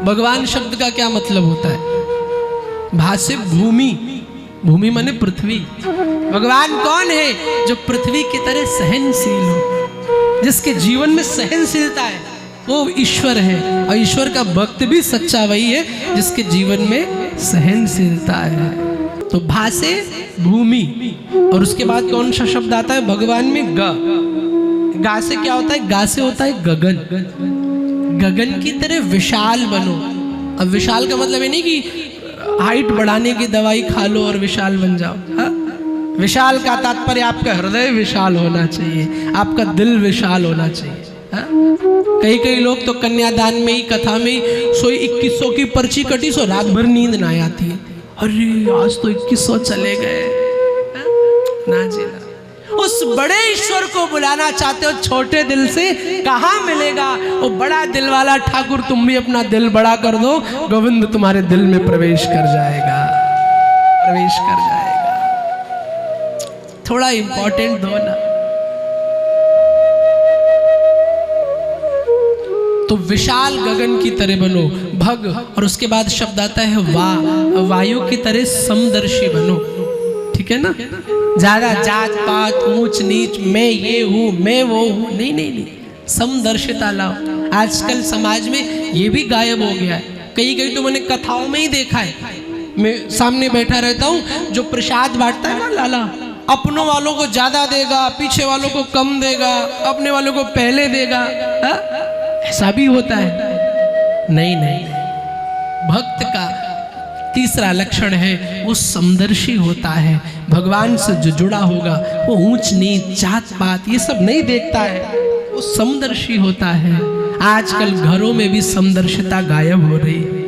भगवान शब्द का क्या मतलब होता है? भा से भूमि, भूमि माने पृथ्वी। भगवान कौन है? जो पृथ्वी की तरह सहनशील हो, जिसके जीवन में सहनशीलता है, वो ईश्वर है। और ईश्वर का भक्त भी सच्चा वही है जिसके जीवन में सहनशीलता है। तो भा से भूमि, और उसके बाद कौन सा शब्द आता है भगवान में? गा। गा से क्या होता है? गा से होता है गगन। गगन की तरह विशाल बनो। अब विशाल का मतलब ये नहीं कि हाइट बढ़ाने की दवाई खा लो और विशाल बन जाओ। हा? विशाल का तात्पर्य आपका हृदय विशाल होना चाहिए, आपका दिल विशाल होना चाहिए। कई कई लोग तो कन्यादान में ही, कथा में ही 2100 की पर्ची कटी, सो रात भर नींद ना आती है। अरे आज तो 2100 चले गए। ना जी ना। उस बड़े ईश्वर को बुलाना चाहते हो छोटे दिल से, कहाँ मिलेगा? वो बड़ा दिल वाला ठाकुर तुम भी अपना दिल बड़ा कर दो, गोविंद तुम्हारे दिल में प्रवेश कर जाएगा, प्रवेश कर जाएगा। थोड़ा इंपॉर्टेंट दो ना। तो विशाल गगन की तरह बनो, भग। और उसके बाद शब्द आता है वा, वायु की तरह समदर्शी बनो। ठीक है ना? ज्यादा जात पात, ऊंच नीच, मैं ये हूं, मैं वो हूं, नहीं नहीं नहीं, समदर्शिता लाओ। आजकल समाज में ये भी गायब हो गया है। कई कई तो मैंने कथाओं में ही देखा है, मैं सामने बैठा रहता हूँ, जो प्रसाद बांटता है ना लाला, अपनों वालों को ज्यादा देगा, पीछे वालों को कम देगा, अपने वालों को पहले देगा। ऐसा भी होता है? नहीं नहीं, भक्त का तीसरा लक्षण है वो समदर्शी होता है। भगवान से जो जुड़ा होगा वो ऊंच नीच, जात पात ये सब नहीं देखता है, वो समदर्शी होता है। आजकल घरों में भी समदर्शिता गायब हो रही है।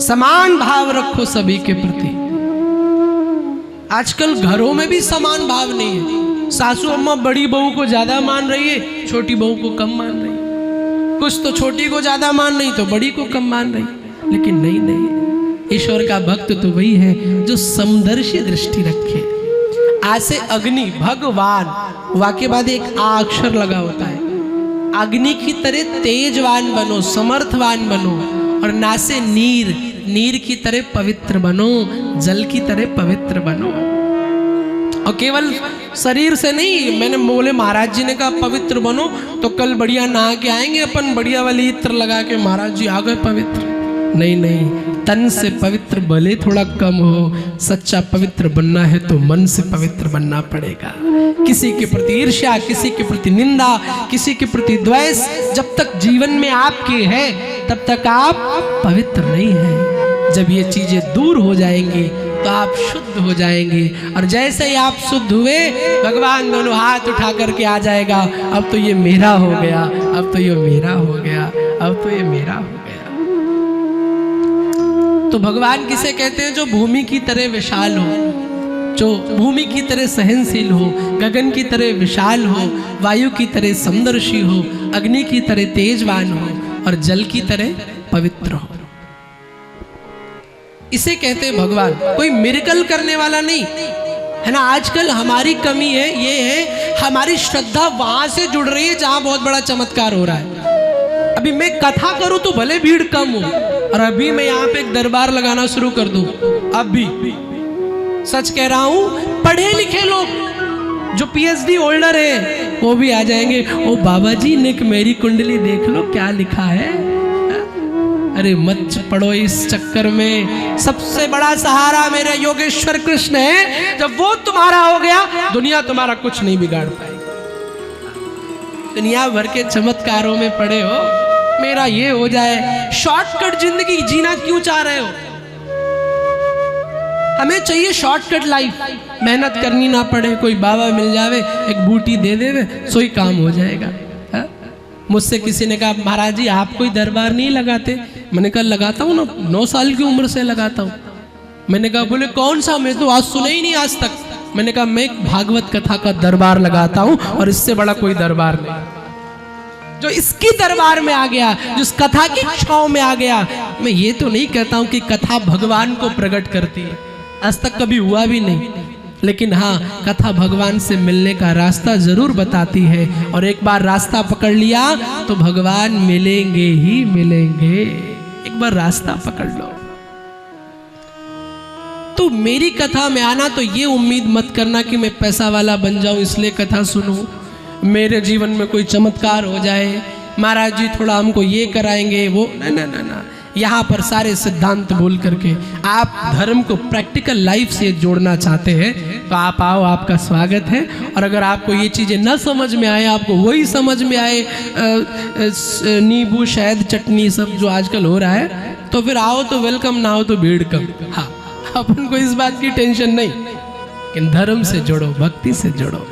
समान भाव रखो सभी के प्रति। आजकल घरों में भी समान भाव नहीं है। सासू अम्मा बड़ी बहू को ज्यादा मान रही है, छोटी बहू को कम मान रही है। कुछ तो छोटी को ज्यादा मान रही तो बड़ी को कम मान रही। लेकिन नहीं नहीं, ईश्वर का भक्त तो वही है जो समदर्शी दृष्टि रखे। आज से अग्नि, भगवान, वाक्य बाद एक आ अक्षर लगा होता है। अग्नि की तरह तेजवान बनो, समर्थवान बनो। और ना से नीर, नीर की तरह पवित्र बनो, जल की तरह पवित्र बनो। और केवल शरीर से नहीं, मैंने बोले महाराज जी ने कहा पवित्र बनो, तो कल बढ़िया नहा के आएंगे अपन, बढ़िया वाली इत्र लगा के महाराज जी आ गए पवित्र। नहीं नहीं, तन से पवित्र भले थोड़ा कम हो, सच्चा पवित्र बनना है तो मन से पवित्र बनना पड़ेगा। किसी के प्रति ईर्ष्या, किसी के प्रति निंदा, किसी के प्रति द्वेष जब तक जीवन में आपके है तब तक आप पवित्र नहीं हैं। जब ये चीजें दूर हो जाएंगी तो आप शुद्ध हो जाएंगे। और जैसे ही आप शुद्ध हुए, भगवान दोनों हाथ उठा करके आ जाएगा, अब तो ये मेरा हो गया, अब तो ये मेरा हो गया, अब तो ये मेरा हो गया। तो भगवान किसे कहते हैं? जो भूमि की तरह विशाल हो, जो भूमि की तरह सहनशील हो, गगन की तरह विशाल हो, वायु की तरह समदर्शी हो, अग्नि की तरह तेजवान हो और जल की तरह पवित्र हो। इसे कहते हैं भगवान। कोई मिरेकल करने वाला नहीं है ना। आजकल हमारी कमी है, ये है हमारी श्रद्धा वहां से जुड़ रही है जहां बहुत बड़ा चमत्कार हो रहा है। अभी मैं कथा करूं तो भले भीड़ कम हो, और अभी मैं यहाँ पे एक दरबार लगाना शुरू कर दूं, अब भी सच कह रहा हूं, पढ़े लिखे लोग जो PhD होल्डर है वो भी आ जाएंगे। ओ बाबा जी ने मेरी कुंडली देख लो क्या लिखा है। अरे मत पढ़ो इस चक्कर में। सबसे बड़ा सहारा मेरे योगेश्वर कृष्ण है। जब वो तुम्हारा हो गया, दुनिया तुम्हारा कुछ नहीं बिगाड़ पाएगी। दुनिया भर के चमत्कारों में पड़े हो, मेरा ये हो जाए। शॉर्टकट जिंदगी जीना क्यों चाह रहे हो? हमें चाहिए शॉर्टकट लाइफ, मेहनत करनी ना पड़े, कोई बाबा मिल जावे, एक बूटी दे देवे, सोई काम हो जाएगा। मुझसे किसी ने कहा महाराज जी आप कोई दरबार नहीं लगाते? मैंने कहा लगाता हूँ ना, 9 साल की उम्र से लगाता हूँ। मैंने कहा बोले कौन सा? मैं तो आज सुना ही नहीं आज तक। मैंने कहा मैं एक भागवत कथा का दरबार लगाता हूँ, और इससे बड़ा कोई दरबार नहीं। जो इसकी दरबार में आ गया, जिस कथा की छांव में आ गया। मैं ये तो नहीं कहता हूँ कि कथा भगवान को प्रकट करती है, आज तक कभी हुआ भी नहीं, लेकिन हाँ, कथा भगवान से मिलने का रास्ता जरूर बताती है, और एक बार रास्ता पकड़ लिया तो भगवान मिलेंगे ही मिलेंगे। एक बार रास्ता पकड़ लो। तो मेरी कथा में आना तो ये उम्मीद मत करना कि मैं पैसा वाला बन जाऊं इसलिए कथा सुनूं, मेरे जीवन में कोई चमत्कार हो जाए, महाराज जी थोड़ा हमको ये कराएंगे वो, ना। यहाँ पर सारे सिद्धांत बोल करके आप धर्म को प्रैक्टिकल लाइफ से जोड़ना चाहते हैं तो आप आओ, आपका स्वागत है। और अगर आपको ये चीज़ें न समझ में आए, आपको वही समझ में आए नींबू शहद चटनी सब जो आजकल हो रहा है, तो फिर आओ तो वेलकम, ना हो तो भीड़ कम। हाँ, अपन को इस बात की टेंशन नहीं, लेकिन धर्म से जोड़ो, भक्ति से जोड़ो।